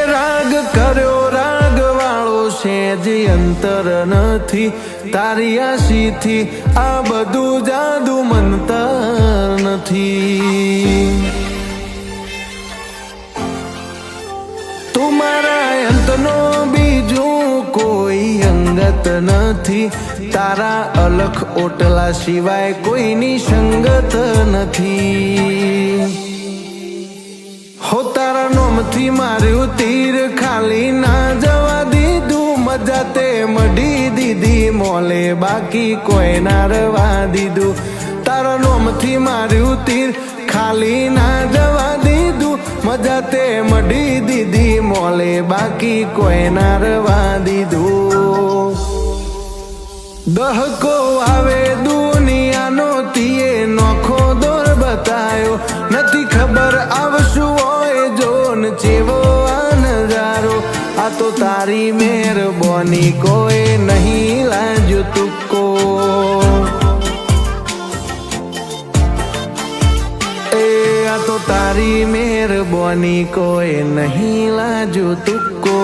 રાગ કર્યો રાગ વાળો છે જે અંતર નથી તારી આશીથી આ બધું જાદુ મંતર નથી તું મારા અંતનો બીજું કોઈ અંગત નથી તારા અલખ ઓટલા સિવાય કોઈની સંગત નથી હો તારા નોમથી માર્યું તીર ખાલી ના જવા દીધું મજા તે મઢી દીધી મોલે બાકી કોઈ ના રવા દીધું તારા નોમથી માર્યું તીર ખાલી ના જવા દીધું મજા તે મઢી દીધી મોલે બાકી કોઈ ના રવા દીધું દહકો આવે દુનિયાનો તીએ નોખો દોર બતાયો નથી ખબર આવશું હોય જોન ચેવો આ નજારો આ તો તારી મહેરબાની કોઈ નહીં લાજો તુક્કો એ આ તો તારી મહેરબાની કોઈ નહીં લાજો તુક્કો